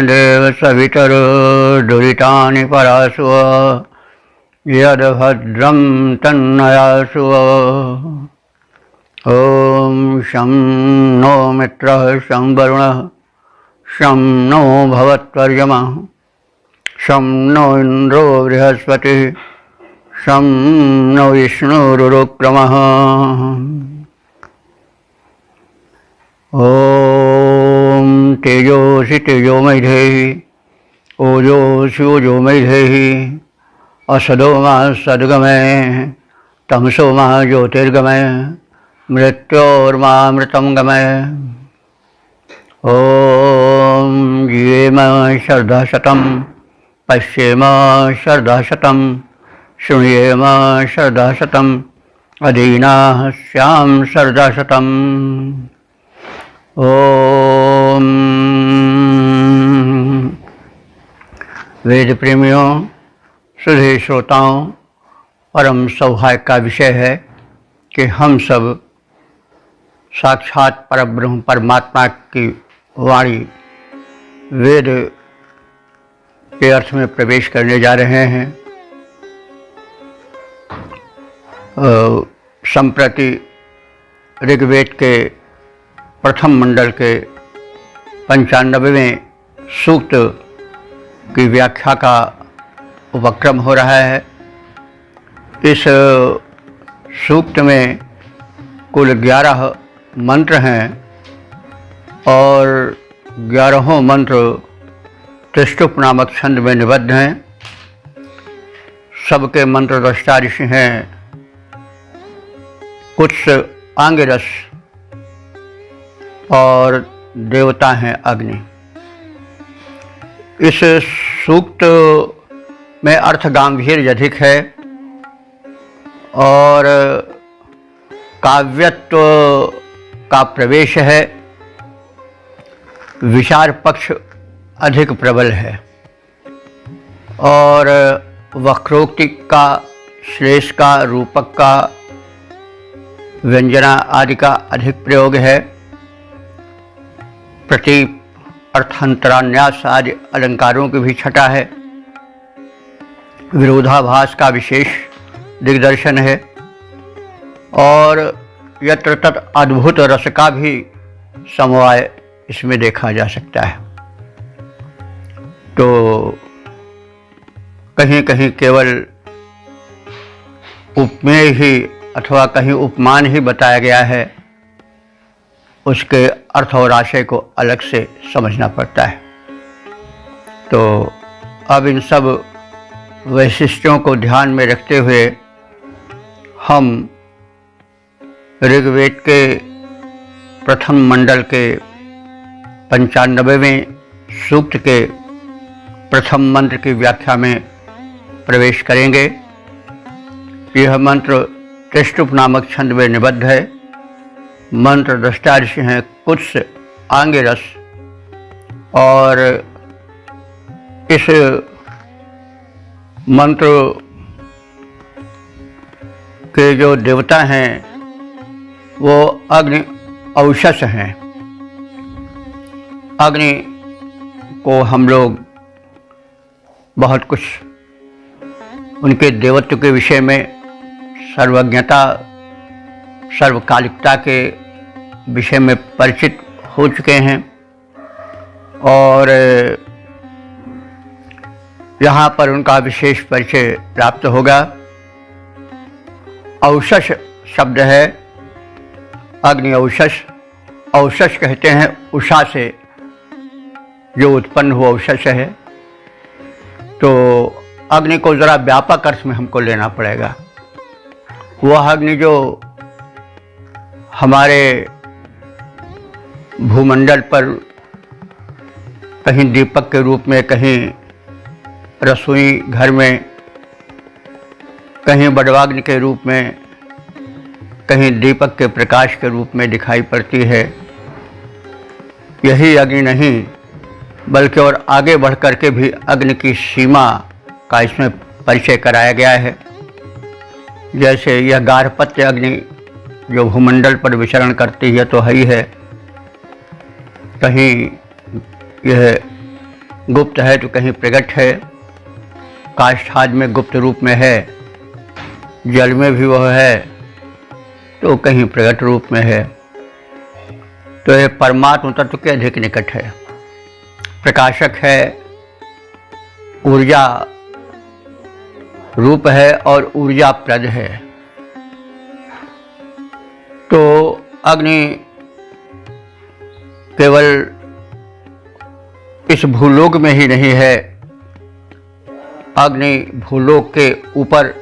देव सवितरो दुरितानि परासुव यद्भद्रं तन्नयासुव। ॐ शं नो मित्रः शं वरुणः शं नो भवत्वर्यमा शं नो इन्द्रो बृहस्पतिः शं नो विष्णुरुक्रमः। ॐ तेजोसि तेजोमयि धेहि ओजोसि ओजोमयि धेहि असदो मा सद्गमय तमसो मा ज्योतिर्गमय मृत्योर्मामृतं गमय। ॐ जीवेम शरदशतं पश्येम शरदशतं शृणुयेम शरदशतं अदीनाः स्याम शरदशतम्। ओम वेद प्रेमियों, सुधे श्रोताओं, परम सौभाग्य का विषय है कि हम सब साक्षात परब्रह्म परमात्मा की वाणी वेद के अर्थ में प्रवेश करने जा रहे हैं। संप्रति ऋग्वेद के प्रथम मंडल के 95वें सूक्त की व्याख्या का उपक्रम हो रहा है। इस सूक्त में कुल 11 मंत्र हैं और 11हों मंत्र त्रिष्टुप नामक छंद में निबद्ध हैं। सबके मंत्र द्रष्टा ऋषि हैं कुछ आंगिरस और देवता हैं अग्नि। इस सूक्त में अर्थ गांभीर्य अधिक है और काव्यत्व का प्रवेश है। विचार पक्ष अधिक प्रबल है और वक्रोक्ति का, श्लेष का, रूपक का, व्यंजना आदि का अधिक प्रयोग है। प्रति अर्थांतरान्यास आदि अलंकारों की भी छटा है। विरोधाभास का विशेष दिग्दर्शन है और यत्र तत् अद्भुत रस का भी समवाय इसमें देखा जा सकता है। तो कहीं कहीं केवल उपमेय ही अथवा कहीं उपमान ही बताया गया है, उसके अर्थ और आशय को अलग से समझना पड़ता है। तो अब इन सब वैशिष्ट्यों को ध्यान में रखते हुए हम ऋग्वेद के प्रथम मंडल के 95वें सूक्त के प्रथम मंत्र की व्याख्या में प्रवेश करेंगे। यह मंत्र त्रिष्टुप नामक छंद में निबद्ध है। मंत्र द्रष्टा ऋषि हैं कुत्स, आंगिरस और इस मंत्र के जो देवता हैं वो अग्नि औशस हैं। अग्नि को हम लोग बहुत कुछ उनके देवत्व के विषय में, सर्वज्ञता, सर्वकालिकता के विषय में परिचित हो चुके हैं और यहाँ पर उनका विशेष परिचय प्राप्त होगा। औशस शब्द है, अग्नि औशस। औशस कहते हैं उषा से जो उत्पन्न हुआ औशस है। तो अग्नि को ज़रा व्यापक अर्थ में हमको लेना पड़ेगा। वह अग्नि जो हमारे भूमंडल पर कहीं दीपक के रूप में, कहीं रसोई घर में, कहीं बड़वाग्नि के रूप में कहीं दीपक के प्रकाश के रूप में दिखाई पड़ती है। यही अग्नि नहीं बल्कि और आगे बढ़ कर के भी अग्नि की सीमा का इसमें परिचय कराया गया है। जैसे यह गार्हपत्य अग्नि जो भूमंडल पर विचरण करती है तो है ही है, कहीं यह गुप्त है तो कहीं प्रकट है, काष्ठाद में गुप्त रूप में है, जल में भी वह है तो कहीं प्रकट रूप में है। तो यह परमात्म तत्व के अधिक निकट है, प्रकाशक है, ऊर्जा रूप है और ऊर्जा प्रद है। तो अग्नि केवल इस भूलोक में ही नहीं है, अग्नि भूलोक के ऊपर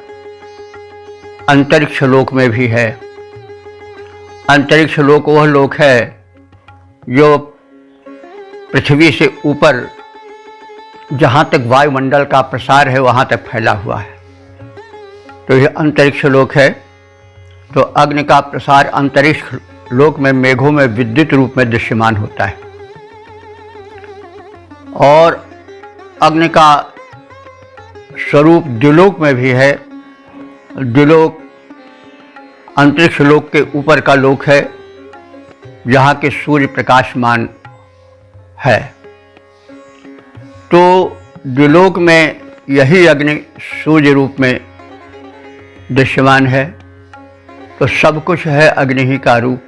अंतरिक्ष लोक में भी है। अंतरिक्ष लोक वह लोक है जो पृथ्वी से ऊपर जहाँ तक वायुमंडल का प्रसार है वहाँ तक फैला हुआ है, तो यह अंतरिक्ष लोक है। तो अग्नि का प्रसार अंतरिक्ष लोक में मेघों में विद्युत रूप में दृश्यमान होता है, और अग्नि का स्वरूप द्युलोक में भी है। द्युलोक अंतरिक्ष लोक के ऊपर का लोक है जहाँ के सूर्य प्रकाशमान है। तो द्युलोक में यही अग्नि सूर्य रूप में दृश्यमान है। तो सब कुछ है अग्नि ही का रूप।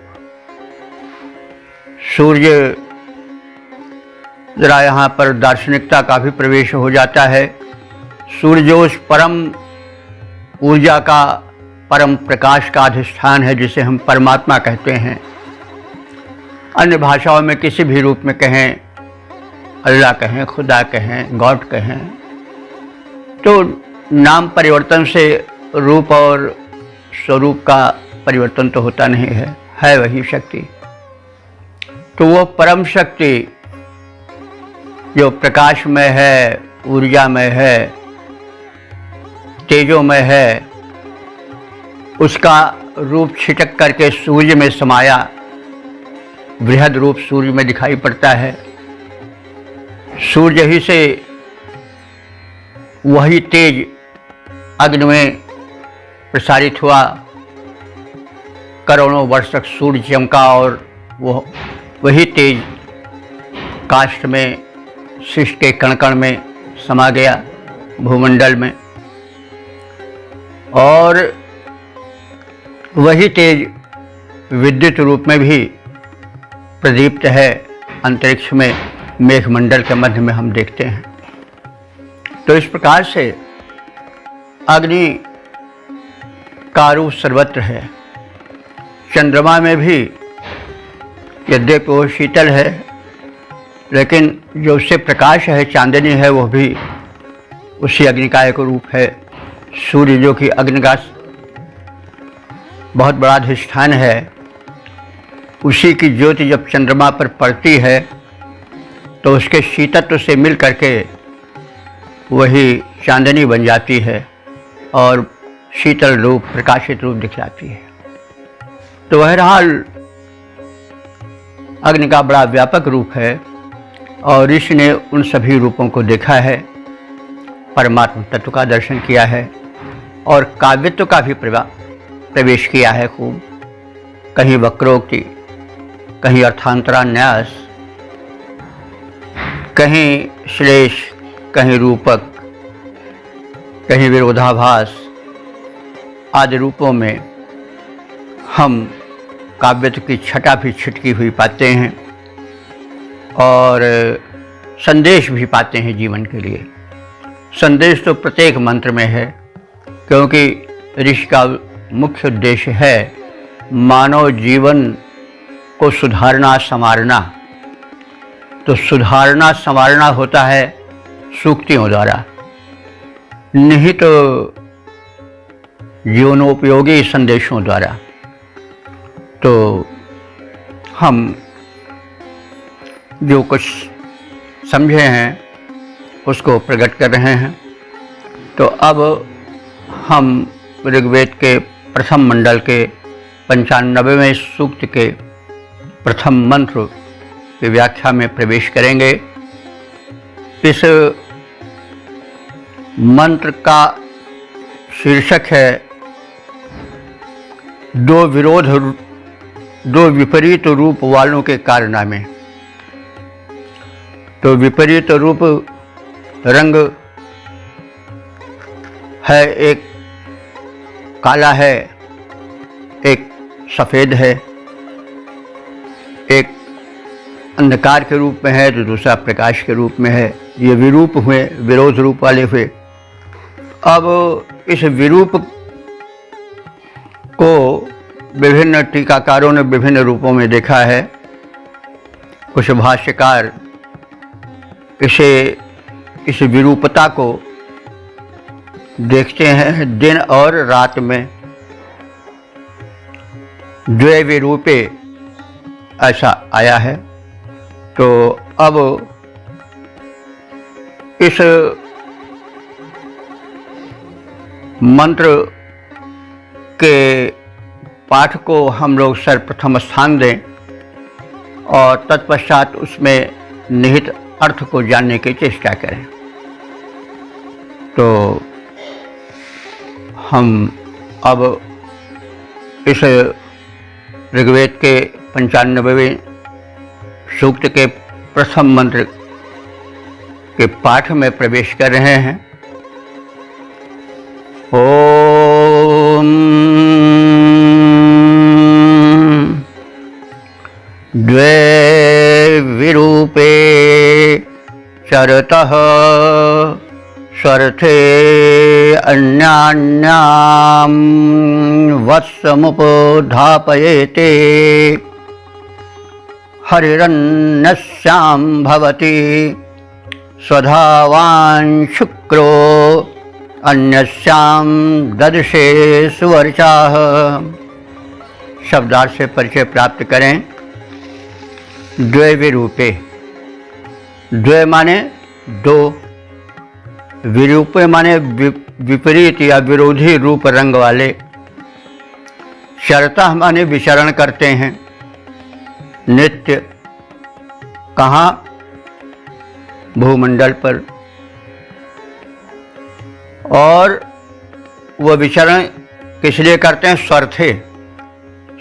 सूर्य जरा यहाँ पर दार्शनिकता का भी प्रवेश हो जाता है। सूर्य जो उस परम ऊर्जा का, परम प्रकाश का अधिष्ठान है जिसे हम परमात्मा कहते हैं। अन्य भाषाओं में किसी भी रूप में कहें, अल्लाह कहें, खुदा कहें, गॉड कहें, तो नाम परिवर्तन से रूप और स्वरूप का परिवर्तन तो होता नहीं है वही शक्ति। तो वो परम शक्ति जो प्रकाश में है, ऊर्जा में है, तेजोमय है, उसका रूप छिटक करके सूर्य में समाया, बृहद रूप सूर्य में दिखाई पड़ता है। सूर्य ही से वही तेज अग्नि में प्रसारित हुआ, करोड़ों वर्ष तक सूर्य चमका और वही तेज काष्ठ में, शिष्ट के कण कण में समा गया भूमंडल में, और वही तेज विद्युत रूप में भी प्रदीप्त है अंतरिक्ष में, मेघमंडल के मध्य में हम देखते हैं। तो इस प्रकार से अग्नि का रूप सर्वत्र है। चंद्रमा में भी यद्यपि वो शीतल है, लेकिन जो उससे प्रकाश है, चांदनी है, वो भी उसी अग्नि का एक रूप है। सूर्य जो कि अग्नि का बहुत बड़ा अधिष्ठान है, उसी की ज्योति जब चंद्रमा पर पड़ती है तो उसके शीतत्व से मिल करके वही चांदनी बन जाती है और शीतल रूप, प्रकाशित रूप दिखलाती है। तो बहरहाल अग्नि का बड़ा व्यापक रूप है और ऋषि ने उन सभी रूपों को देखा है, परमात्मा तत्व का दर्शन किया है और काव्यत्व का भी प्रवेश किया है खूब। कहीं वक्रोक्ति, कहीं अर्थांतरान्यास, कहीं श्लेष, कहीं रूपक, कहीं विरोधाभास आदि रूपों में हम काव्यत्व की छटा भी छिटकी हुई पाते हैं और संदेश भी पाते हैं जीवन के लिए। संदेश तो प्रत्येक मंत्र में है, क्योंकि ऋषि का मुख्य उद्देश्य है मानव जीवन को सुधारना, संवारना। तो सुधारना संवारना होता है सूक्तियों द्वारा, निहित तो जीवनोपयोगी संदेशों द्वारा। तो हम जो कुछ समझे हैं उसको प्रकट कर रहे हैं। तो अब हम ऋग्वेद के प्रथम मंडल के 95वें सूक्त के प्रथम मंत्र की व्याख्या में प्रवेश करेंगे। इस मंत्र का शीर्षक है दो विपरीत रूप वालों के कारनामे। तो विपरीत रूप रंग है, एक काला है, एक सफ़ेद है, एक अंधकार के रूप में है तो दूसरा प्रकाश के रूप में है। ये विरूप हुए, विरोध रूप वाले हुए। अब इस विरूप को विभिन्न टीकाकारों ने विभिन्न रूपों में देखा है। कुछ भाष्यकार इस विरूपता को देखते हैं दिन और रात में, द्वे विरूपे ऐसा आया है। तो अब इस मंत्र के पाठ को हम लोग सर्वप्रथम स्थान दें और तत्पश्चात उसमें निहित अर्थ को जानने की चेष्टा करें। तो हम अब इस ऋग्वेद के 95वें सूक्त के प्रथम मंत्र के पाठ में प्रवेश कर रहे हैं। ओम द्वे विरूपे चरतः स्वर्थे अन्यान्यां वत्समुपधापयेते हरिरन्नस्यां भवति स्वधावान् शुक्रो अन्यस्यां ददशे सुवर्चाः। शब्दार्थ से परिचय प्राप्त करें। द्वे विरूपे, द्वे माने दो, विरूपे माने विपरीत या विरोधी रूप रंग वाले, चरता माने विचरण करते हैं नित्य। कहाँ? भूमंडल पर। और वह विचरण किस लिए करते हैं? स्वर्थे।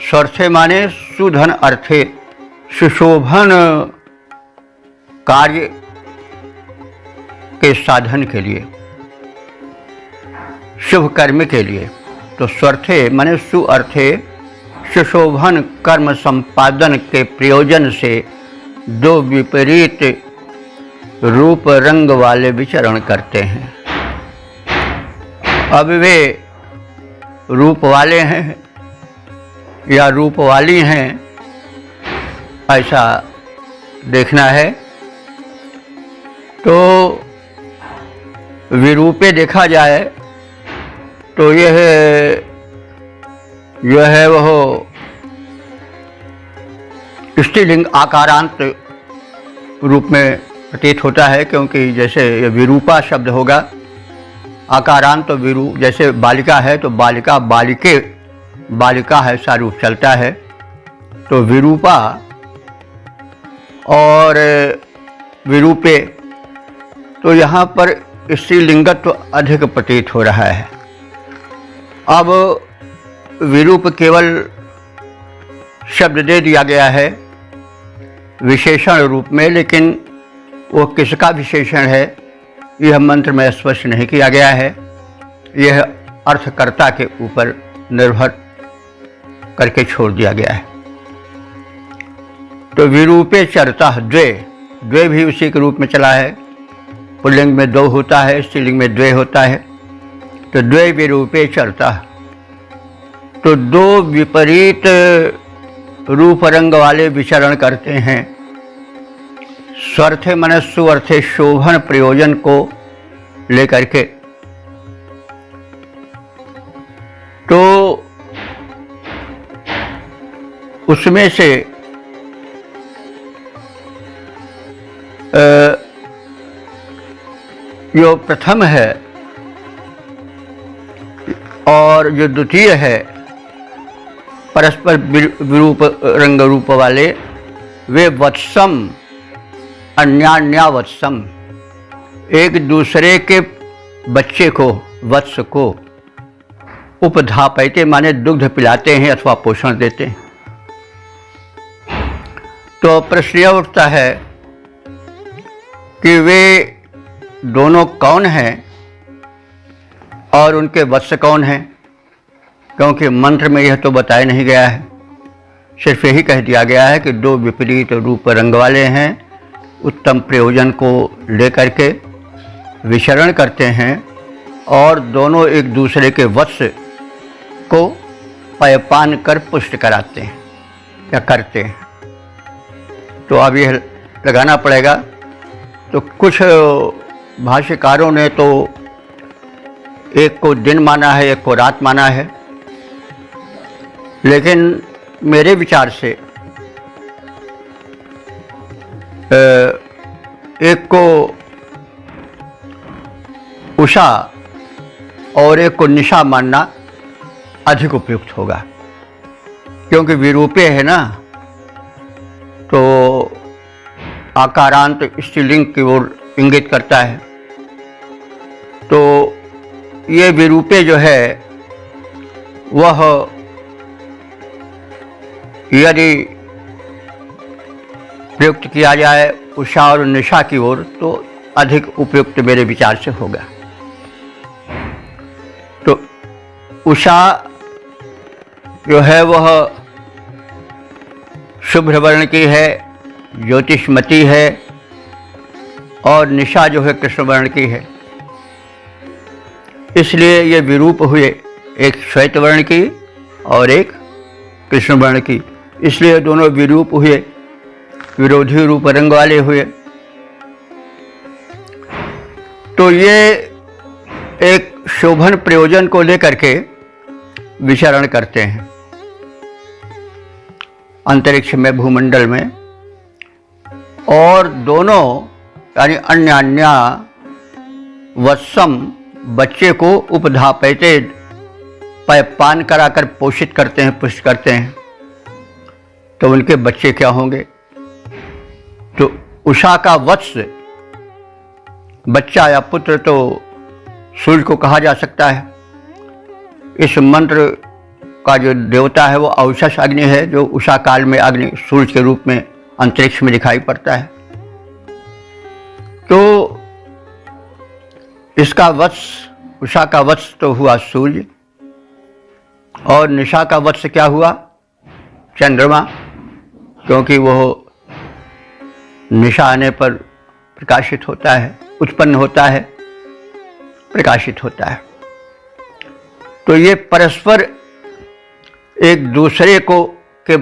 स्वर्थे माने सुधन अर्थे, सुशोभन कार्य के साधन के लिए, शुभ कर्म के लिए। तो स्वर्थे माने सुअर्थे, सुशोभन कर्म संपादन के प्रयोजन से दो विपरीत रूप रंग वाले विचरण करते हैं। अब वे रूप वाले हैं या रूप वाली हैं, ऐसा देखना है। तो विरूपे देखा जाए तो यह जो है वह स्त्रीलिंग आकारांत रूप में प्रतीत होता है, क्योंकि जैसे ये विरूपा शब्द होगा, आकारांत तो विरू, जैसे बालिका है तो बालिका बालिके बालिका है ऐसा रूप चलता है। तो विरूपा और विरूपे, तो यहाँ पर स्त्रीलिंगत्व अधिक प्रतीत हो रहा है। अब विरूप केवल शब्द दे दिया गया है विशेषण रूप में, लेकिन वो किसका विशेषण है यह मंत्र में स्पष्ट नहीं किया गया है। यह अर्थकर्ता के ऊपर निर्भर करके छोड़ दिया गया है। तो विरूपे चरता द्वे, द्वे भी उसी के रूप में चला है। पुल्लिंग में दो होता है, स्त्रीलिंग में द्वे होता है। तो द्वे विरूपे चरता, तो दो विपरीत रूप रंग वाले विचरण करते हैं। स्वर्थे मन सुअर्थे, शोभन प्रयोजन को लेकर के। तो उसमें से जो प्रथम है और जो द्वितीय है परस्पर विरूप रंग रूप वाले वे वत्सम अन्यान्या वत्सम, एक दूसरे के बच्चे को, वत्स को, उपधापयते माने दुग्ध पिलाते हैं अथवा पोषण देते हैं। तो प्रश्न यह उठता है कि वे दोनों कौन हैं और उनके वत्स कौन हैं, क्योंकि मंत्र में यह तो बताया नहीं गया है। सिर्फ यही कह दिया गया है कि दो विपरीत रूप रंग वाले हैं, उत्तम प्रयोजन को लेकर के विचरण करते हैं और दोनों एक दूसरे के वत्स को पयपान कर पुष्ट कराते हैं या करते हैं। तो अब यह लगाना पड़ेगा। तो कुछ भाष्यकारों ने तो एक को दिन माना है, एक को रात माना है, लेकिन मेरे विचार से एक को उषा और एक को निशा मानना अधिक उपयुक्त होगा, क्योंकि विरूपे है ना, तो आकारांत स्त्रीलिंग की ओर इंगित करता है। तो ये विरूपे जो है वह यदि प्रयुक्त किया जाए उषा और निशा की ओर तो अधिक उपयुक्त मेरे विचार से होगा। तो उषा जो है वह शुभ्र वर्ण की है, ज्योतिषमती है, और निशा जो है कृष्ण वर्ण की है। इसलिए ये विरूप हुए, एक श्वेत वर्ण की और एक कृष्ण वर्ण की, इसलिए दोनों विरूप हुए, विरोधी रूप रंग वाले हुए। तो ये एक शोभन प्रयोजन को लेकर के विचरण करते हैं अंतरिक्ष में, भूमंडल में, और दोनों यानी अन्यान्या वत्सम बच्चे को उपधापयते पयपान कराकर पोषित करते हैं, पुष्ट करते हैं। तो उनके बच्चे क्या होंगे? तो उषा का वत्स बच्चा या पुत्र तो सूर्य को कहा जा सकता है। इस मंत्र का जो देवता है वो औषस अग्नि है, जो उषा काल में अग्नि सूर्य के रूप में अंतरिक्ष में दिखाई पड़ता है। तो इसका वत्स, उषा का वत्स तो हुआ सूर्य, और निशा का वत्स क्या हुआ? चंद्रमा, क्योंकि वो निशा आने पर प्रकाशित होता है, उत्पन्न होता है, प्रकाशित होता है। तो ये परस्पर एक दूसरे को के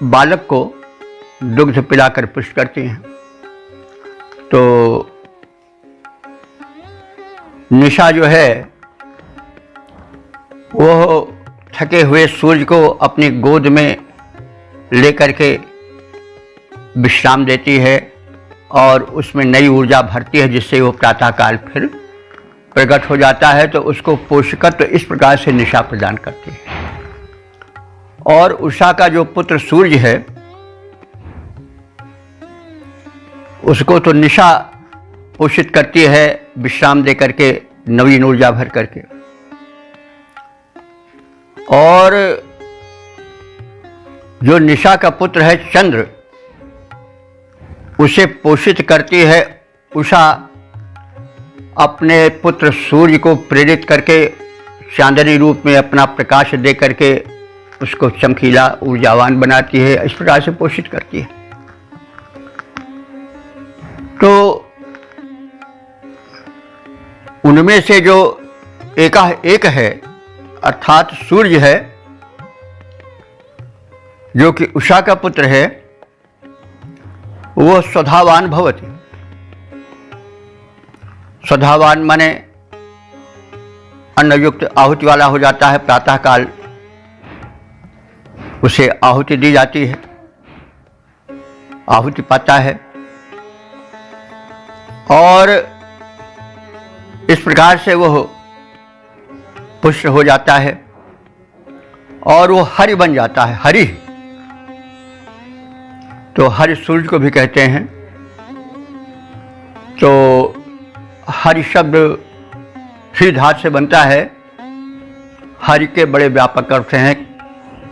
बालक को दुग्ध पिलाकर पुष्ट करती हैं। तो निशा जो है वो थके हुए सूर्य को अपनी गोद में लेकर के विश्राम देती है और उसमें नई ऊर्जा भरती है, जिससे वो प्रातःकाल फिर प्रकट हो जाता है। तो उसको पोषकत्व इस प्रकार से निशा प्रदान करती है। और उषा का जो पुत्र सूर्य है उसको तो निशा पोषित करती है, विश्राम दे करके, नवीन ऊर्जा भर करके। और जो निशा का पुत्र है चंद्र, उसे पोषित करती है उषा, अपने पुत्र सूर्य को प्रेरित करके चांदनी रूप में अपना प्रकाश दे करके उसको चमकीला ऊर्जावान बनाती है, इस प्रकार से पोषित करती है। तो उनमें से जो एक है अर्थात सूर्य है, जो कि उषा का पुत्र है, वो स्वधावान भवति। स्वधावान माने अन्नयुक्त आहुति वाला हो जाता है। प्रातःकाल उसे आहुति दी जाती है, आहुति पाता है, और इस प्रकार से वह पुष्ट हो जाता है। और वो हरि बन जाता है। हरि तो हरि सूर्य को भी कहते हैं। तो हरि शब्द ही धातु से बनता है। हरि के बड़े व्यापक अर्थ हैं,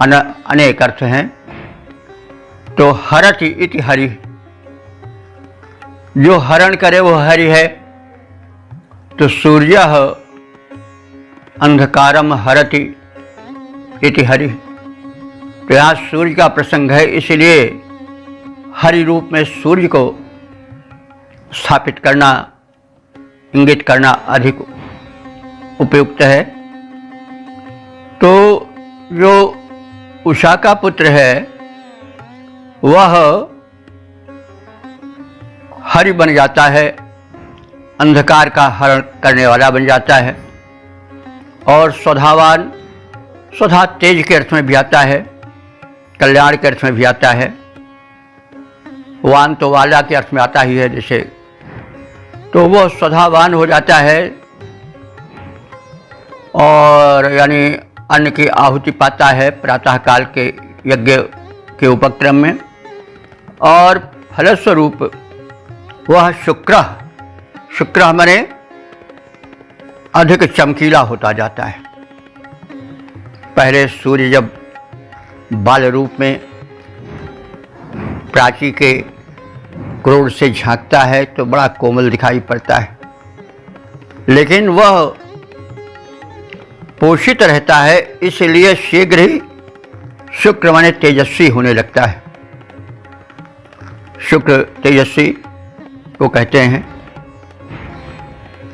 अनेक अर्थ हैं। तो हरति इति हरि, जो हरण करे वो हरि है। तो सूर्य अंधकारम हरति इति हरि। तो यहाँ सूर्य का प्रसंग है, इसलिए हरि रूप में सूर्य को स्थापित करना, इंगित करना अधिक उपयुक्त है। तो जो उषा का पुत्र है वह हरि बन जाता है, अंधकार का हरण करने वाला बन जाता है। और स्वधावान, स्वधा तेज के अर्थ में भी आता है, कल्याण के अर्थ में भी आता है। वान तो वाला के अर्थ में आता ही है जैसे। तो वो स्वधावान हो जाता है और यानी अन्न की आहुति पाता है प्रातः काल के यज्ञ के उपक्रम में। और फलस्वरूप वह शुक्र माने अधिक चमकीला होता जाता है। पहले सूर्य जब बाल रूप में प्राची के क्रोध से झांकता है तो बड़ा कोमल दिखाई पड़ता है, लेकिन वह पोषित रहता है, इसलिए शीघ्र ही शुक्र माने तेजस्वी होने लगता है। शुक्र तेजस्वी को कहते हैं।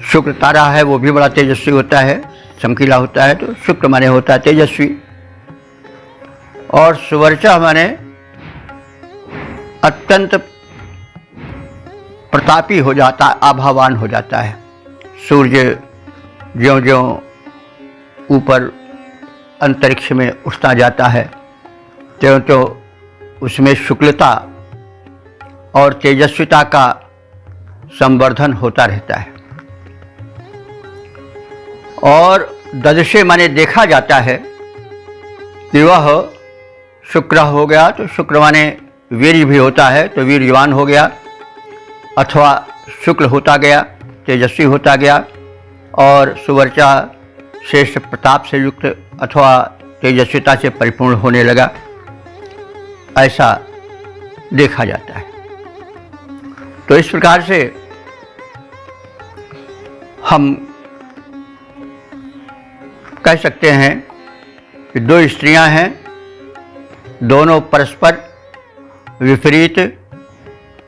शुक्र तारा है वो भी बड़ा तेजस्वी होता है, चमकीला होता है। तो शुक्र माने होता है तेजस्वी। और सुवर्चा माने अत्यंत प्रतापी हो जाता है, आभावान हो जाता है। सूर्य ज्यों ज्यों ऊपर अंतरिक्ष में उठता जाता है त्यों तो उसमें शुक्लता और तेजस्विता का संवर्धन होता रहता है। और ददृश्य माने देखा जाता है कि वह शुक्र हो गया, तो शुक्र माने वीर्य भी होता है, तो वीर्यवान हो गया, अथवा शुक्ल होता गया, तेजस्वी होता गया। और सुवर्चा श्रेष्ठ प्रताप से युक्त अथवा तेजस्विता से परिपूर्ण होने लगा, ऐसा देखा जाता है। तो इस प्रकार से हम कह सकते हैं कि दो स्त्रियां हैं, दोनों परस्पर विपरीत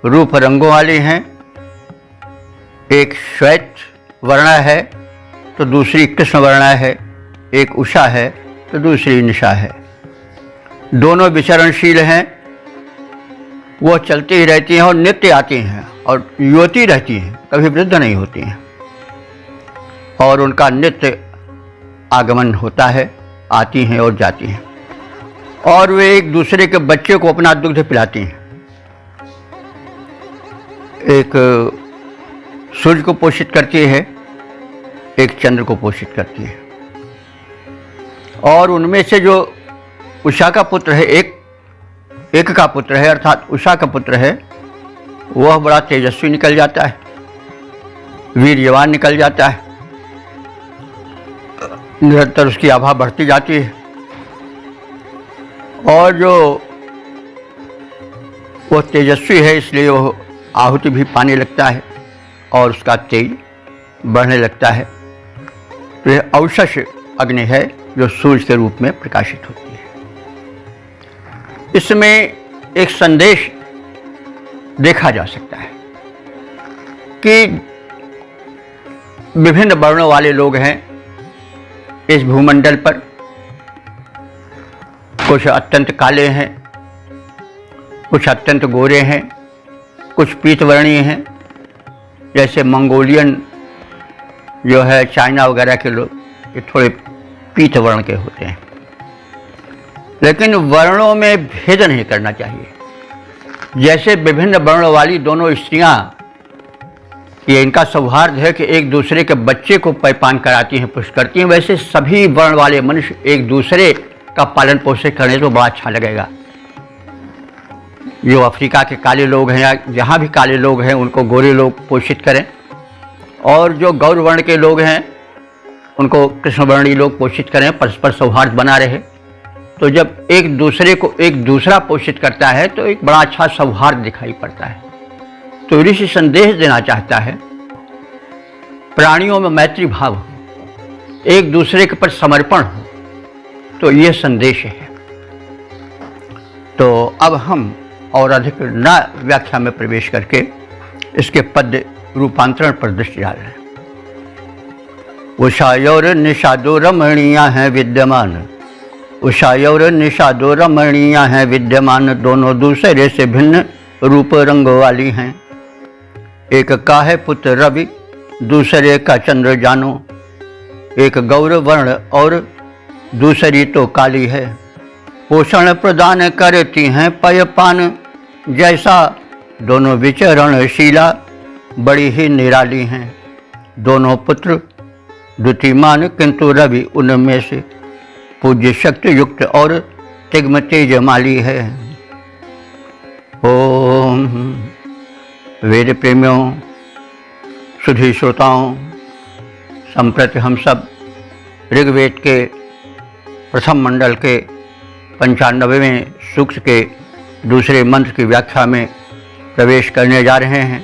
रूप रंगों वाली हैं। एक श्वेत वर्ण है तो दूसरी कृष्ण वर्ण है, एक उषा है तो दूसरी निशा है। दोनों विचरणशील हैं, वो चलती ही रहती हैं और नित्य आती हैं और युवती रहती हैं, कभी वृद्ध नहीं होती हैं। और उनका नित्य आगमन होता है, आती हैं और जाती हैं। और वे एक दूसरे के बच्चे को अपना दुग्ध पिलाती हैं। एक सूर्य को पोषित करती है, एक चंद्र को पोषित करती है। और उनमें से जो उषा का पुत्र है, एक का पुत्र है अर्थात उषा का पुत्र है, वह बड़ा तेजस्वी निकल जाता है, वीर्यवान निकल जाता है। निरंतर उसकी आभा बढ़ती जाती है। और जो वो तेजस्वी है इसलिए वो आहुति भी पाने लगता है और उसका तेज बढ़ने लगता है। तो यह औषस अग्नि है जो सूर्य के रूप में प्रकाशित होती है। इसमें एक संदेश देखा जा सकता है कि विभिन्न वर्णों वाले लोग हैं इस भूमंडल पर। कुछ अत्यंत काले हैं, कुछ अत्यंत गोरे हैं, कुछ पीतवर्णीय हैं, जैसे मंगोलियन जो है चाइना वगैरह के लोग, ये थोड़े पीत वर्ण के होते हैं। लेकिन वर्णों में भेद नहीं करना चाहिए। जैसे विभिन्न वर्ण वाली दोनों स्त्रियां, ये इनका सौहार्द है कि एक दूसरे के बच्चे को पैपान कराती हैं, पुष्ट करती हैं, वैसे सभी वर्ण वाले मनुष्य एक दूसरे का पालन पोषण करें तो बड़ा अच्छा लगेगा। जो अफ्रीका के काले लोग हैं या जहाँ भी काले लोग हैं उनको गोरे लोग पोषित करें, और जो गौर वर्ण के लोग हैं उनको कृष्णवर्णी लोग पोषित करें, परस्पर सौहार्द बना रहे। तो जब एक दूसरे को एक दूसरा पोषित करता है तो एक बड़ा अच्छा सौहार्द दिखाई पड़ता है। तो ऋषि संदेश देना चाहता है प्राणियों में मैत्री भाव हो, एक दूसरे के पर समर्पण हो, तो यह संदेश है। तो अब हम और अधिक न व्याख्या में प्रवेश करके इसके पद्य रूपांतरण पर दृष्टि डाल रहे हैं। उषायोर निषादो रमणीया हैं विद्यमान, उषायोर निषादो रमणीया हैं विद्यमान, दोनों दूसरे से भिन्न रूप रंग वाली हैं। एक का है पुत्र रवि, दूसरे का चंद्र जानो, एक गौर वर्ण और दूसरी तो काली है। पोषण प्रदान करती हैं पयपान जैसा, दोनों विचरणशीला बड़ी ही निराली हैं। दोनों पुत्र द्युतिमान किंतु रवि उनमें से पूज्य शक्ति युक्त और तिग्म तेजमाली है। ओम वेद प्रेमियों, सुधी श्रोताओं, संप्रति हम सब ऋग्वेद के प्रथम मंडल के 95वें सूक्त के दूसरे मंत्र की व्याख्या में प्रवेश करने जा रहे हैं।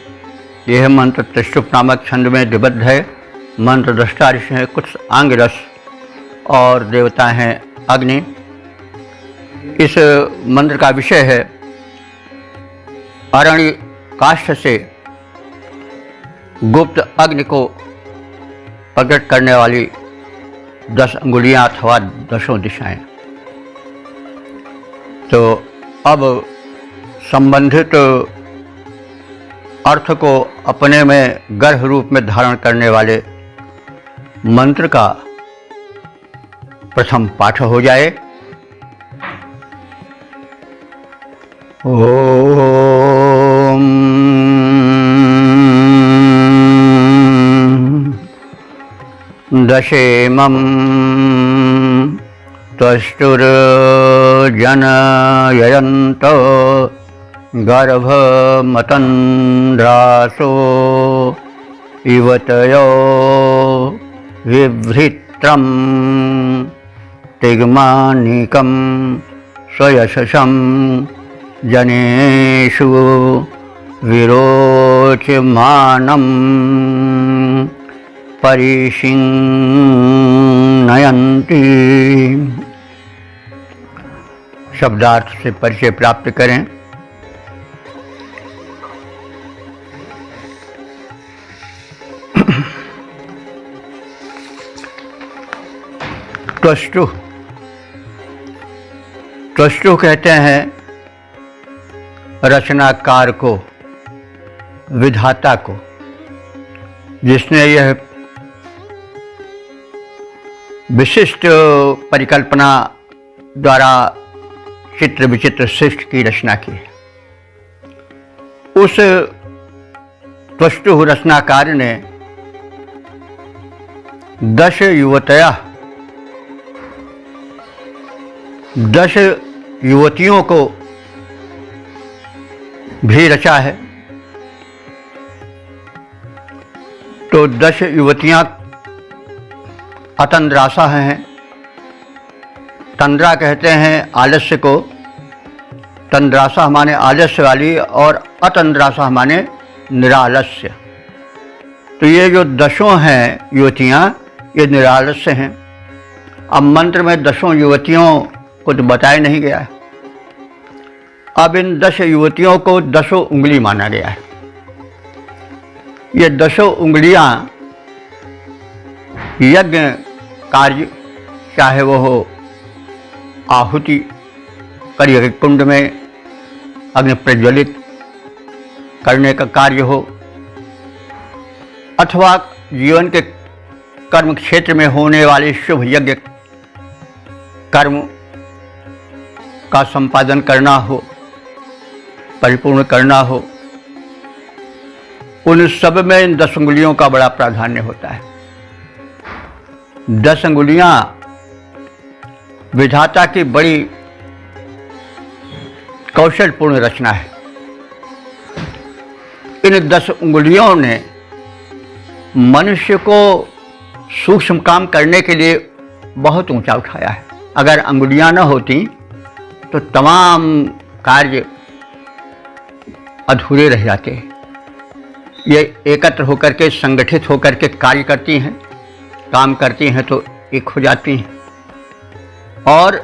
यह मंत्र त्रिशुप नामक छंद में निबद्ध है। मंत्र दृष्टा ऋषि हैं कुछ आंगिरस और देवता हैं अग्नि। इस मंत्र का विषय है अरण्य काष्ठ से गुप्त अग्नि को प्रकट करने वाली 10 अंगुलियां अथवा 10 दिशाएं। तो अब संबंधित अर्थ को अपने में गर्भ रूप में धारण करने वाले मंत्र का प्रथम पाठ हो जाए। ओम दशेमं त्वष्टुर्जनयन्त गर्भमतन्द्रासो इवतयो विभृत्रं तिग्मानिकं स्वयशसं जनेषु विरोचमानं परिशिंनयन्ति। शब्दार्थ से परिचय प्राप्त करें। त्वष्टु कहते हैं रचनाकार को, विधाता को, जिसने यह विशिष्ट परिकल्पना द्वारा चित्र विचित्र सृष्टि की रचना की है। उस त्वष्टु रचनाकार ने 10 युवतया 10 युवतियों को भी रचा है। तो 10 युवतियां अतंद्रासा हैं। तंद्रा कहते हैं आलस्य को, तंद्रासा माने आलस्य वाली और अतंद्रासा माने निरालस्य। तो ये जो 10 हैं युवतियां ये निरालस्य हैं। अब मंत्र में 10 युवतियों को तो बताया नहीं गया है। अब इन 10 युवतियों को 10 उंगली माना गया है। ये 10 उंगलियां यज्ञ कार्य, चाहे वो हो आहुति कर यज्ञ कुंड में अग्नि प्रज्वलित करने का कार्य हो, अथवा जीवन के कर्म क्षेत्र में होने वाले शुभ यज्ञ कर्म का संपादन करना हो, परिपूर्ण करना हो, उन सब में इन 10 अंगुलियों का बड़ा प्राधान्य होता है। 10 अंगुलियां विधाता की बड़ी कौशलपूर्ण रचना है। इन 10 उंगलियों ने मनुष्य को सूक्ष्म काम करने के लिए बहुत ऊंचा उठाया है। अगर अंगुलियां न होती तो तमाम कार्य अधूरे रह जाते हैं। ये एकत्र होकर के, संगठित होकर के कार्य करती हैं, काम करती हैं तो एक हो जाती हैं और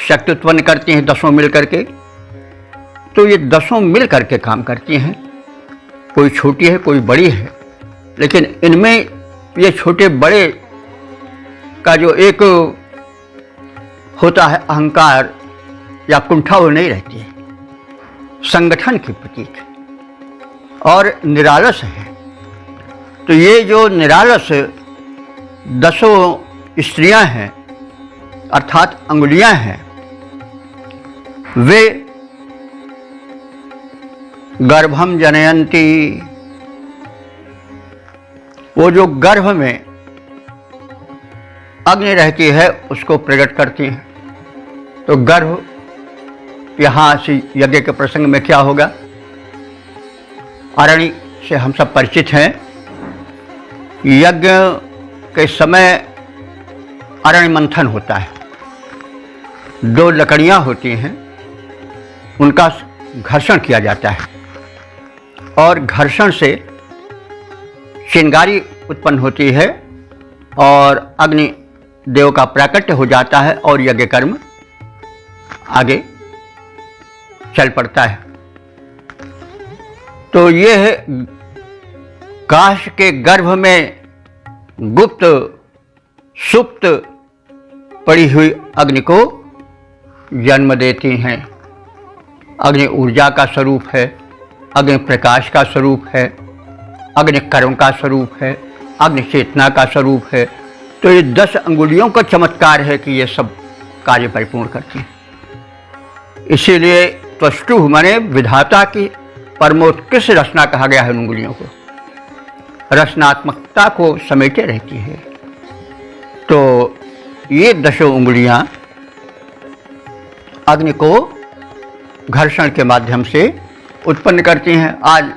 शक्ति उत्पन्न करती हैं 10 मिल करके। तो ये 10 मिल करके काम करती हैं। कोई छोटी है, कोई बड़ी है, लेकिन इनमें ये छोटे बड़े का जो एक होता है अहंकार या कुंठा, वो नहीं रहती है। संगठन की प्रतीक है और निरालस है। तो ये जो निरालस 10 स्त्रियां हैं अर्थात अंगुलियां हैं, वे गर्भम जनयंती, वो जो गर्भ में अग्नि रहती है उसको प्रकट करती हैं। तो गर्भ यहाँ से यज्ञ के प्रसंग में क्या होगा? अरण्य से हम सब परिचित हैं। यज्ञ के समय अरण्य मंथन होता है। 2 लकड़ियाँ होती हैं, उनका घर्षण किया जाता है और घर्षण से चिंगारी उत्पन्न होती है और अग्नि देव का प्राकट्य हो जाता है और यज्ञ कर्म आगे चल पड़ता है। तो ये है काश के गर्भ में गुप्त सुप्त पड़ी हुई अग्नि को जन्म देती हैं। अग्नि ऊर्जा का स्वरूप है, अग्नि प्रकाश का स्वरूप है, अग्नि कर्म का स्वरूप है, अग्नि चेतना का स्वरूप है। तो ये 10 अंगुलियों का चमत्कार है कि ये सब कार्य परिपूर्ण करती हैं। इसीलिए त्वष्टु माने विधाता की परमोत्कृष्ट रचना कहा गया है। अंगुलियों को रचनात्मकता को समेटे रहती है। तो ये 10 उंगलियां अग्नि को घर्षण के माध्यम से उत्पन्न करती हैं। आज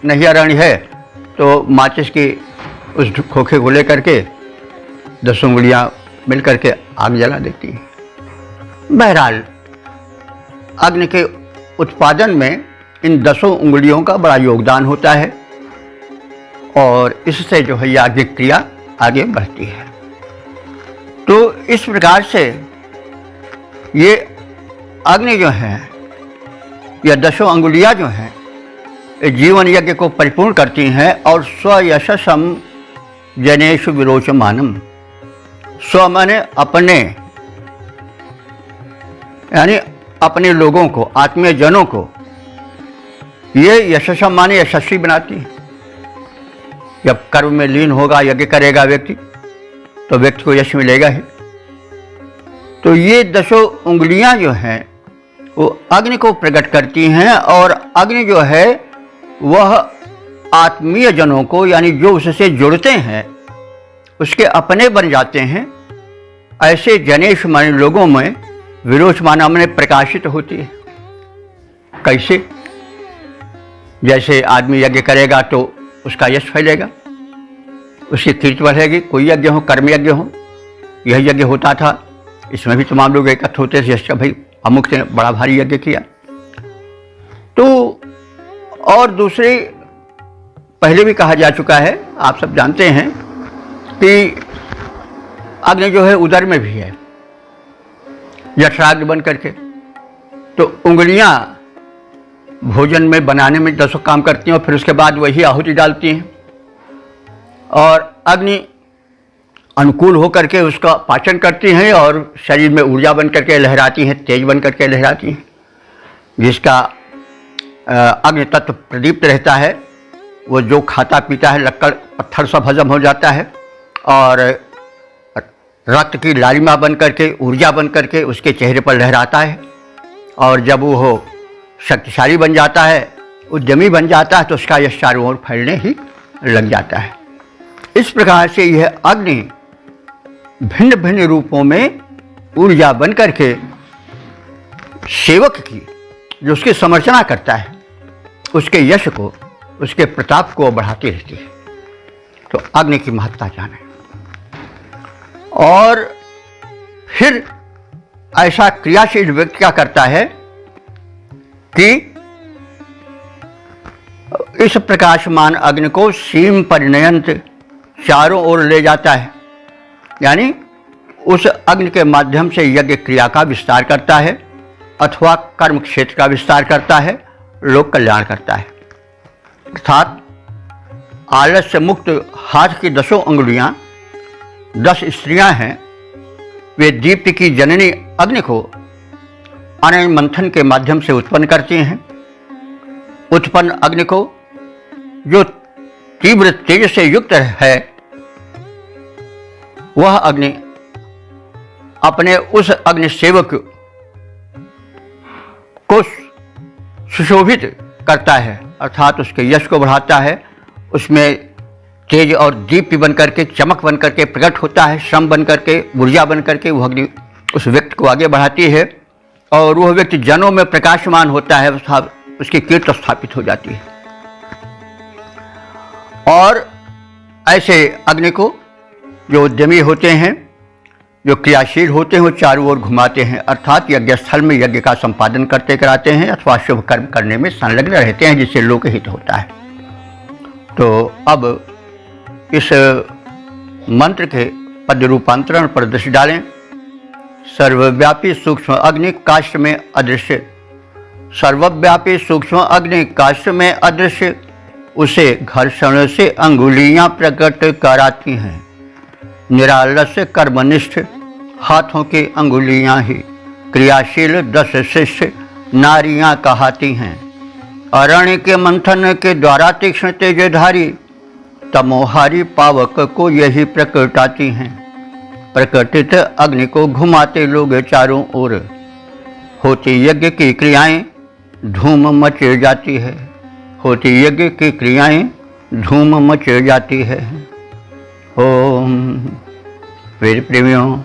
नहीं अरण्य है तो माचिस की उस खोखे को लेकर के 10 उंगलियां मिल करके आग जला देती हैं। बहरहाल अग्नि के उत्पादन में इन 10 उंगलियों का बड़ा योगदान होता है और इससे जो है यज्ञ क्रिया आगे बढ़ती है। तो इस प्रकार से ये अग्नि जो है या 10 अंगुलियां जो हैं जीवन यज्ञ को परिपूर्ण करती हैं और स्वयशसम जनेषु विरोचमानम। स्व माने अपने, यानी अपने लोगों को, आत्मीय जनों को ये यशस्वी माने यशस्वी बनाती है। जब कर्म में लीन होगा, यज्ञ करेगा व्यक्ति, तो व्यक्ति को यश मिलेगा ही। तो ये 10 उंगलियां जो हैं वो अग्नि को प्रकट करती हैं और अग्नि जो है वह आत्मीय जनों को, यानी जो उससे जुड़ते हैं, उसके अपने बन जाते हैं। ऐसे जनेश माने लोगों में विरोचमाना में प्रकाशित होती है। कैसे? जैसे आदमी यज्ञ करेगा तो उसका यश फैलेगा, उसकी कीर्ति बढ़ेगी। कोई यज्ञ हो, कर्म यज्ञ हो, यह यज्ञ होता था, इसमें भी तमाम लोग एकत्र होते थे। यश का भाई अमुक ने बड़ा भारी यज्ञ किया। तो और दूसरी पहले भी कहा जा चुका है, आप सब जानते हैं कि अग्नि जो है उदर में भी है, जठराग्नि बन करके। तो उंगलियां भोजन में बनाने में 10 काम करती हैं और फिर उसके बाद वही आहुति डालती हैं और अग्नि अनुकूल होकर के उसका पाचन करती हैं और शरीर में ऊर्जा बन करके लहराती हैं, तेज बन करके लहराती हैं। जिसका अग्नि तत्व प्रदीप्त रहता है, वो जो खाता पीता है लक्कड़ पत्थर सा हजम हो जाता है और रक्त की लालिमा बन करके, ऊर्जा बन करके उसके चेहरे पर लहराता है। और जब वो शक्तिशाली बन जाता है, उद्यमी बन जाता है, तो उसका यश चारों ओर फैलने ही लग जाता है। इस प्रकार से यह अग्नि भिन्न भिन्न रूपों में ऊर्जा बन करके सेवक की, जो उसकी समर्चना करता है, उसके यश को, उसके प्रताप को बढ़ाती रहती है। तो अग्नि की महत्ता जाने। और फिर ऐसा क्रियाशील व्यक्ति क्या करता है कि इस प्रकाशमान अग्नि को सीम परिणयंत चारों ओर ले जाता है, यानी उस अग्नि के माध्यम से यज्ञ क्रिया का विस्तार करता है अथवा कर्म क्षेत्र का विस्तार करता है, लोक कल्याण करता है। अर्थात आलस्य मुक्त हाथ की 10 अंगुलियां 10 स्त्रियां हैं, वे दीप्ति की जननी अग्नि को अनय मंथन के माध्यम से उत्पन्न करती हैं। उत्पन्न अग्नि को जो तीव्र तेज से युक्त है, वह अग्नि अपने उस अग्नि सेवक को सुशोभित करता है, अर्थात उसके यश को बढ़ाता है, उसमें तेज और दीप्ति बन करके, चमक बन करके प्रकट होता है, श्रम बन करके, ऊर्जा बन करके वह अग्नि उस व्यक्ति को आगे बढ़ाती है और वह व्यक्ति जनों में प्रकाशमान होता है, उसकी कीर्ति स्थापित हो जाती है। और ऐसे अग्नि को जो उद्यमी होते हैं, जो क्रियाशील होते हैं, वो चारों ओर घुमाते हैं, अर्थात यज्ञ स्थल में यज्ञ का संपादन करते कराते हैं अथवा शुभ कर्म करने में संलग्न रहते हैं, जिससे लोक हित होता है। तो अब इस मंत्र के पद रूपांतरण पर दृष्टि डालें। सर्वव्यापी सूक्ष्म अग्नि काष्ठ में अदृश्य, सर्वव्यापी सूक्ष्म अग्नि काष्ठ में अदृश्य, उसे घर्षण से अंगुलियां प्रकट कराती हैं। निरालस्य कर्मनिष्ठ हाथों की अंगुलियां ही क्रियाशील 10 शिष्य नारियां कहती हैं। अरण्य के मंथन के द्वारा तीक्ष्ण तेजधारी तमोहारी पावक को यही प्रकटाती हैं। प्रकटित अग्नि को घुमाते लोग चारों ओर, होती यज्ञ की क्रियाएं धूम मच जाती है, होती यज्ञ की क्रियाएं धूम मच जाती है। ओम वेद प्रेमियों,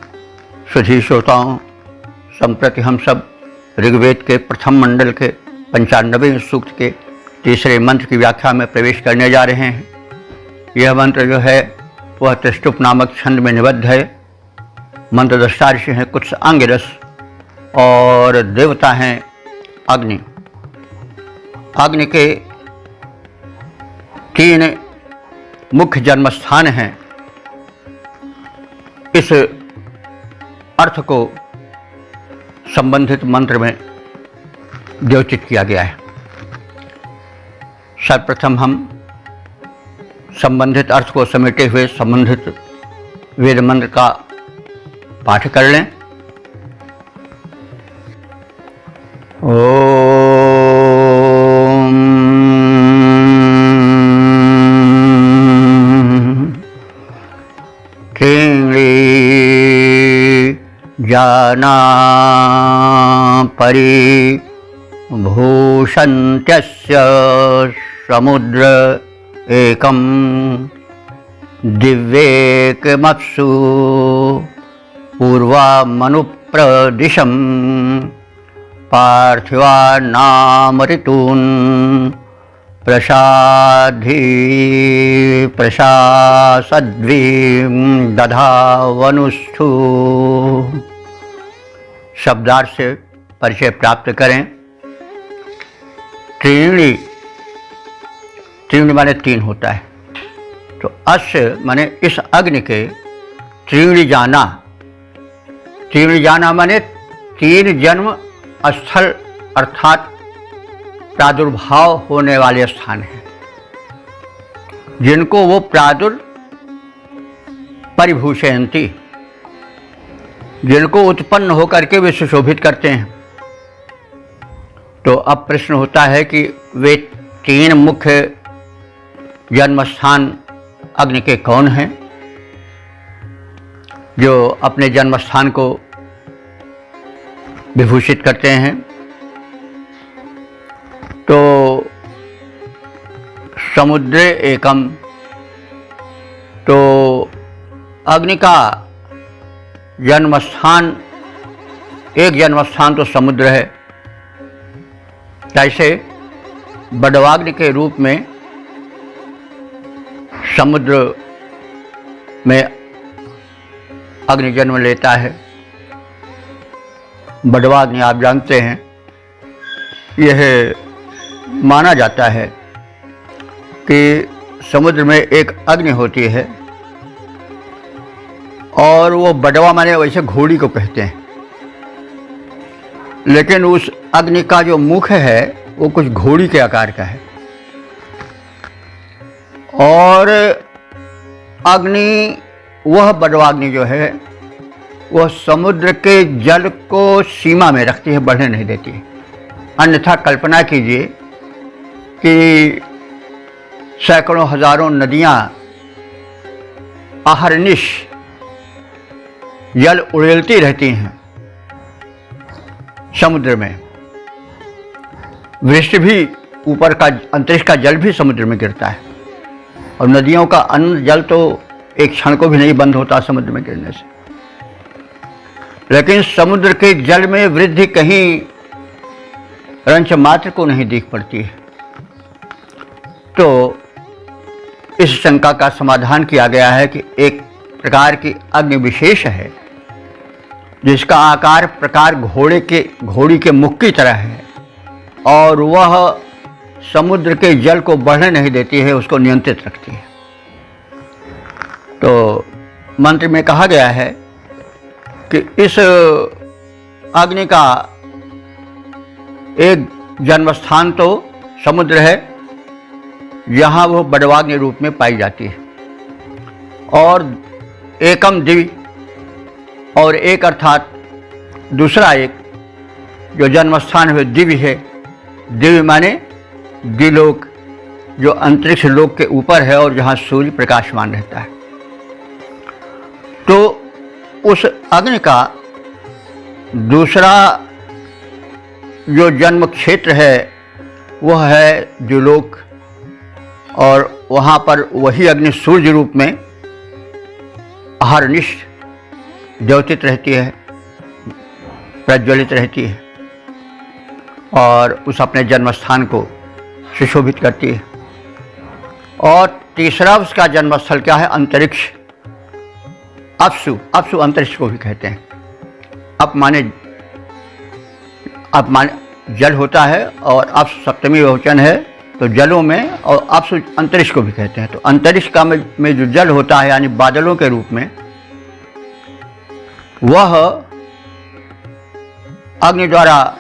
सुधी श्रोताओं, संप्रति हम सब ऋग्वेद के प्रथम मंडल के 95वें सूक्त के तीसरे मंत्र की व्याख्या में प्रवेश करने जा रहे हैं। यह मंत्र जो है वह त्रिष्टुप नामक छंद में निबद्ध है। मंत्र दृष्टा ऋषि हैं कुछ अंगिरस और देवता हैं अग्नि। अग्नि के 3 मुख्य जन्म स्थान हैं। इस अर्थ को संबंधित मंत्र में द्योतित किया गया है। सर्वप्रथम हम संबंधित अर्थ को समेटे हुए संबंधित वेद मंत्र का पाठ कर लें। जाना परि भूषन्त्यस्य समुद्र एकं दिव्येकमप्सु पूर्वामनुप्रदिशं पार्थिवानामृतून् प्रसाद्भिः दधावनुस्थु। शब्दार्थ से परिचय प्राप्त करें। त्रीणी, त्रीणी माने 3 होता है, तो अस्य माने इस अग्नि के त्रीणी जाना, त्रीणी जाना माने 3 जन्म स्थल अर्थात प्रादुर्भाव होने वाले स्थान हैं, जिनको वो परिभूषयन्ति, जिनको उत्पन्न होकर के वे सुशोभित करते हैं। तो अब प्रश्न होता है कि वे 3 मुख्य जन्म स्थान अग्नि के कौन हैं, जो अपने जन्म स्थान को विभूषित करते हैं। तो समुद्रे एकम, तो अग्नि का जन्म स्थान एक जन्म स्थान तो समुद्र है, ऐसे बड़वाग्नि के रूप में समुद्र में अग्नि जन्म लेता है। बड़वाग्नि आप जानते हैं, यह माना जाता है कि समुद्र में एक अग्नि होती है और वो बड़वा माने वैसे घोड़ी को कहते हैं, लेकिन उस अग्नि का जो मुख है वो कुछ घोड़ी के आकार का है। और अग्नि, वह बड़वाग्नि जो है वह समुद्र के जल को सीमा में रखती है, बढ़ने नहीं देती है। अन्यथा कल्पना कीजिए कि सैकड़ों हजारों नदियां अहरनिश जल उड़ेलती रहती हैं समुद्र में। वृष्टि भी, ऊपर का अंतरिक्ष का जल भी समुद्र में गिरता है, और नदियों का अन्न जल तो एक क्षण को भी नहीं बंद होता समुद्र में गिरने से। लेकिन समुद्र के जल में वृद्धि कहीं रंच मात्र को नहीं दिख पड़ती है। तो इस शंका का समाधान किया गया है कि एक प्रकार की अग्नि विशेष है जिसका आकार प्रकार घोड़ी के मुख की तरह है, और वह समुद्र के जल को बढ़ने नहीं देती है, उसको नियंत्रित रखती है। तो मंत्र में कहा गया है कि इस अग्नि का एक जन्म स्थान तो समुद्र है, जहाँ वह बड़वाग्नि रूप में पाई जाती है। और एकम दिव्य, और एक अर्थात दूसरा एक जो जन्म स्थान है दिव्य है। दिव्य माने द्विलोक, जो अंतरिक्ष लोक के ऊपर है और जहाँ सूर्य प्रकाशमान रहता है। तो उस अग्नि का दूसरा जो जन्म क्षेत्र है वह है द्युलोक, और वहाँ पर वही अग्नि सूर्य रूप में अहरनिश द्योतित रहती है, प्रज्वलित रहती है, और उस अपने जन्म स्थान को सुशोभित करती है। और तीसरा उसका जन्मस्थल क्या है? अंतरिक्ष, अपसु, अपसु अंतरिक्ष को भी कहते हैं। अप माने जल होता है, और अपसु सप्तमी बहुवचन है तो जलों में, और अपसु अंतरिक्ष को भी कहते हैं। तो अंतरिक्ष का में जो जल होता है यानी बादलों के रूप में, वह अग्नि द्वारा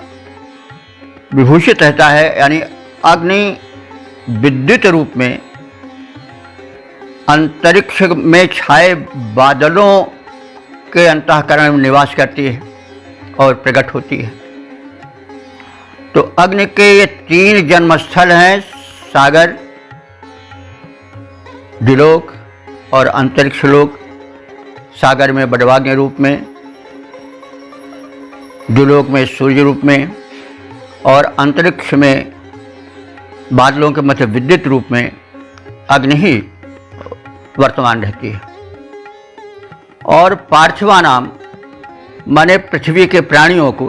विभूषित रहता है। यानी अग्नि विद्युत रूप में अंतरिक्ष में छाए बादलों के अंतःकरण में निवास करती है और प्रकट होती है। तो अग्नि के ये 3 जन्मस्थल हैं, सागर, द्युलोक और अंतरिक्ष लोक। सागर में बड़वाग्नि रूप में, द्युलोक में सूर्य रूप में, और अंतरिक्ष में बादलों के मध्य विद्युत रूप में अग्नि ही वर्तमान रहती है। और पार्थिवानाम माने पृथ्वी के प्राणियों को,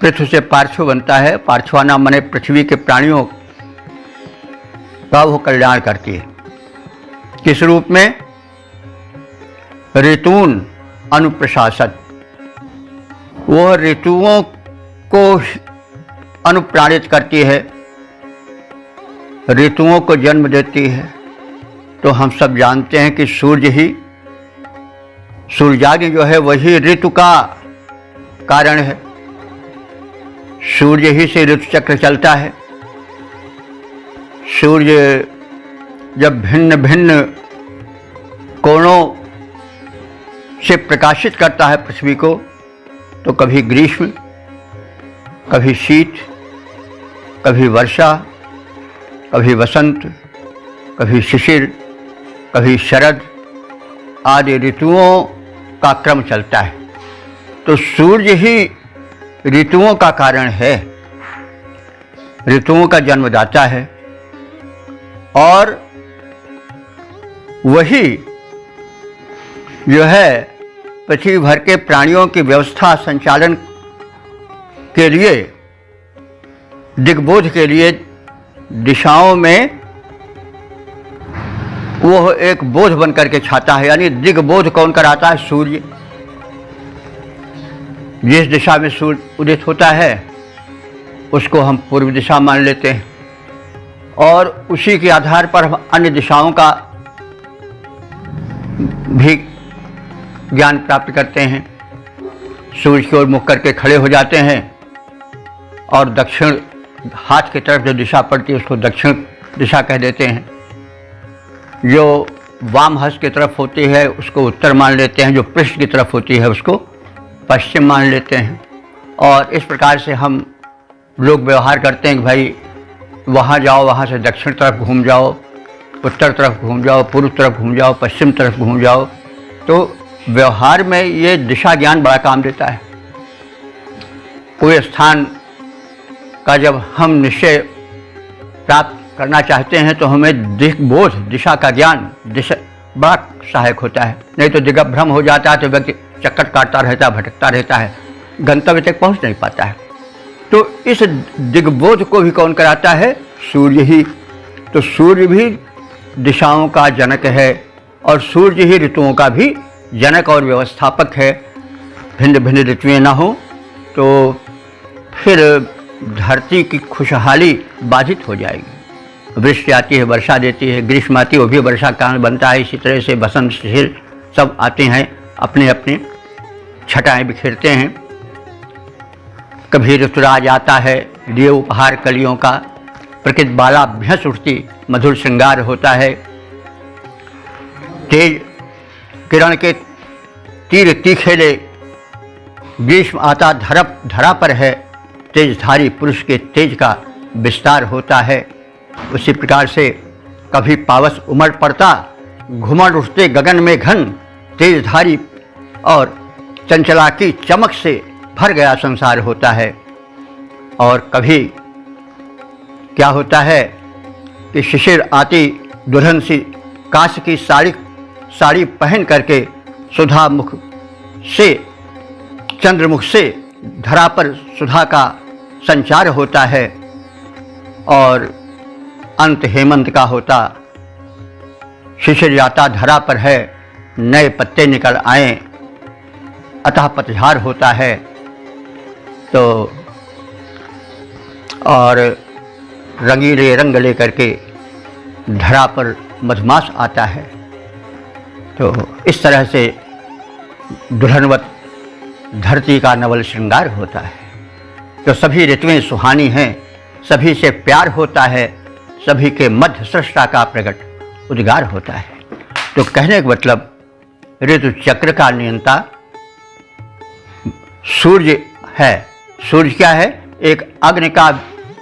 पृथ्वी से पार्थिव बनता है, पार्थिवानाम माने पृथ्वी के प्राणियों का वो कल्याण करती है। किस रूप में? ऋतून अनुप्रशासत, वह ऋतुओं को अनुप्राणित करती है, ऋतुओं को जन्म देती है। तो हम सब जानते हैं कि सूर्याग्नि जो है वही ऋतु का कारण है। सूर्य ही से ऋतु चक्र चलता है। सूर्य जब भिन्न भिन्न कोणों से प्रकाशित करता है पृथ्वी को, तो कभी ग्रीष्म, कभी शीत, कभी वर्षा, कभी वसंत, कभी शिशिर, कभी शरद आदि ऋतुओं का क्रम चलता है। तो सूर्य ही ऋतुओं का कारण है, ऋतुओं का जन्मदाता है। और वही जो है पृथ्वी भर के प्राणियों की व्यवस्था संचालन के लिए, दिग्बोध के लिए दिशाओं में वो एक बोध बन करके छाता है। यानी दिग्बोध कौन कराता है? सूर्य। जिस दिशा में सूर्य उदित होता है उसको हम पूर्व दिशा मान लेते हैं और उसी के आधार पर हम अन्य दिशाओं का भी ज्ञान प्राप्त करते हैं। सूर्य की ओर मुख करके खड़े हो जाते हैं और दक्षिण हाथ की तरफ जो दिशा पड़ती है उसको दक्षिण दिशा कह देते हैं। जो वाम हस्त की तरफ होती है उसको उत्तर मान लेते हैं, जो पृष्ठ की तरफ होती है उसको पश्चिम मान लेते हैं। और इस प्रकार से हम लोग व्यवहार करते हैं कि भाई वहाँ जाओ, वहाँ से दक्षिण तरफ घूम जाओ, उत्तर तरफ घूम जाओ, पूर्व तरफ घूम जाओ, पश्चिम तरफ घूम जाओ। तो व्यवहार में ये दिशा ज्ञान बड़ा काम देता है। कोई स्थान का जब हम निश्चय प्राप्त करना चाहते हैं तो हमें दिग्बोध, दिशा का ज्ञान दिशा बड़ा सहायक होता है। नहीं तो दिग्भ्रम हो जाता है तो व्यक्ति चक्कर काटता रहता है, भटकता रहता है, गंतव्य तक पहुंच नहीं पाता है। तो इस दिग्बोध को भी कौन कराता है? सूर्य ही। तो सूर्य भी दिशाओं का जनक है और सूर्य ही ऋतुओं का भी जनक और व्यवस्थापक है। भिन्न भिन्न ऋतुएं ना हो तो फिर धरती की खुशहाली बाधित हो जाएगी। वृष्टि आती है, वर्षा देती है, ग्रीष्म आती है वो भी वर्षा कारण बनता है। इसी तरह से बसंत, शिशिर सब आते हैं, अपने अपने छटाएं बिखेरते हैं। कभी ऋतुराज आता है, लिए उपहार कलियों का, प्रकृति बाला भैंस उठती, मधुर श्रृंगार होता है। तेज किरण के तीर तीखेले, ग्रीष्म आता धरा पर है, तेजधारी पुरुष के तेज का विस्तार होता है। उसी प्रकार से कभी पावस उमड़ पड़ता, घुमड़ उठते गगन में घन, तेजधारी और चंचला की चमक से भर गया संसार होता है। और कभी क्या होता है कि शिशिर आती दुल्हन सी, कांच की साड़ी पहन करके सुधा मुख से, चंद्रमुख से धरा पर सुधा का संचार होता है। और अंत हेमंत का होता, शिशिर जाता धरा पर है, नए पत्ते निकल आए, अतः पतझड़ होता है। तो और रंगीले रंग लेकर के धरा पर मधुमास आता है। तो इस तरह से दुल्हनवत धरती का नवल श्रृंगार होता है। तो सभी ऋतुएं सुहानी हैं, सभी से प्यार होता है, सभी के मध्य सृष्टा का प्रकट उद्गार होता है। तो कहने का मतलब ऋतु चक्र का नियंता सूर्य है। सूर्य क्या है? एक अग्नि का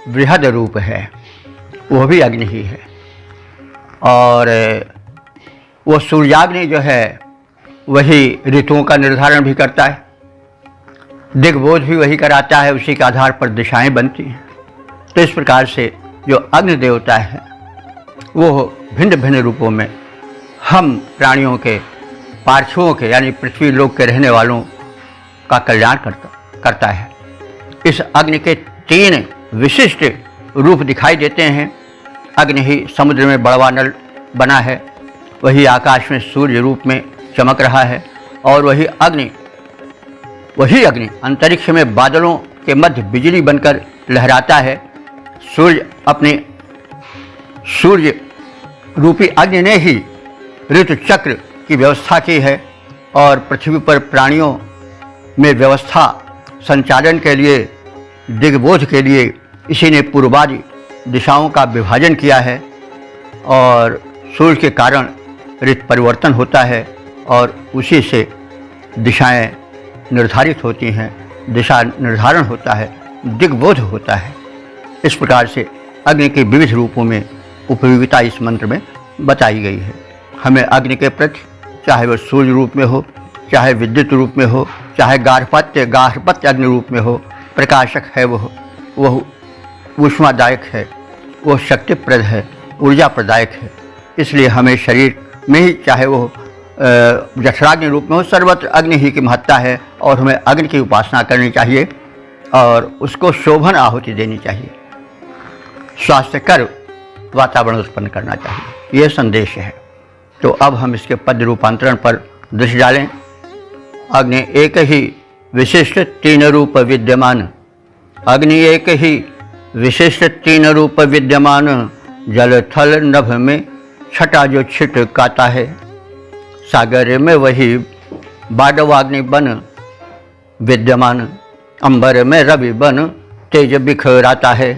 बृहद रूप है, वो भी अग्नि ही है। और वो सूर्याग्नि जो है वही ऋतुओं का निर्धारण भी करता है, दिग्बोध भी वही कराता है, उसी के आधार पर दिशाएं बनती हैं। तो इस प्रकार से जो अग्नि देवता है वो भिन्न भिन्न रूपों में हम प्राणियों के, पार्थिवों के यानी पृथ्वी लोक के रहने वालों का कल्याण करता है। इस अग्नि के 3 विशिष्ट रूप दिखाई देते हैं। अग्नि ही समुद्र में बड़वा नल बना है, वही आकाश में सूर्य रूप में चमक रहा है, और वही अग्नि अंतरिक्ष में बादलों के मध्य बिजली बनकर लहराता है। सूर्य रूपी अग्नि ने ही ऋतु चक्र की व्यवस्था की है और पृथ्वी पर प्राणियों में व्यवस्था संचालन के लिए, दिग्बोध के लिए इसी ने पूर्वादि दिशाओं का विभाजन किया है। और सूर्य के कारण ऋतु परिवर्तन होता है और उसी से दिशाएं निर्धारित होती हैं, दिशा निर्धारण होता है, दिग्बोध होता है। इस प्रकार से अग्नि के विविध रूपों में उपयोगिता इस मंत्र में बताई गई है। हमें अग्नि के प्रति, चाहे वह सूर्य रूप में हो, चाहे विद्युत रूप में हो, चाहे गार्हपत्य अग्नि रूप में हो, प्रकाशक है, वह ऊष्मादायक है, वह शक्तिप्रद है, ऊर्जा प्रदायक है। इसलिए हमें शरीर में ही, चाहे वो जठराग्नि रूप में हो, सर्वत्र अग्नि ही की महत्ता है और हमें अग्नि की उपासना करनी चाहिए और उसको शोभन आहुति देनी चाहिए। स्वास्थ्यकर वातावरण उत्पन्न करना चाहिए, ये संदेश है। तो अब हम इसके पद रूपांतरण पर दृष्टि डालें। अग्नि एक ही विशिष्ट तीन रूप विद्यमान, अग्नि एक ही विशिष्ट तीन रूप विद्यमान, जल थल नभ में छटा जो छिटकाता है, सागर में वही बाडवाग्नि बन विद्यमान, अंबर में रवि बन तेज बिखराता है,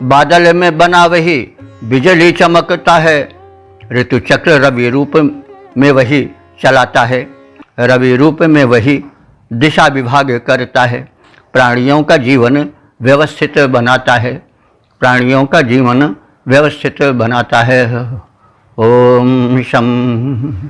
बादल में बना वही बिजली चमकता है, ऋतु चक्र रवि रूप में वही चलाता है, रवि रूप में वही दिशा विभाग करता है, प्राणियों का जीवन व्यवस्थित बनाता है, प्राणियों का जीवन व्यवस्थित बनाता है। ओम शम।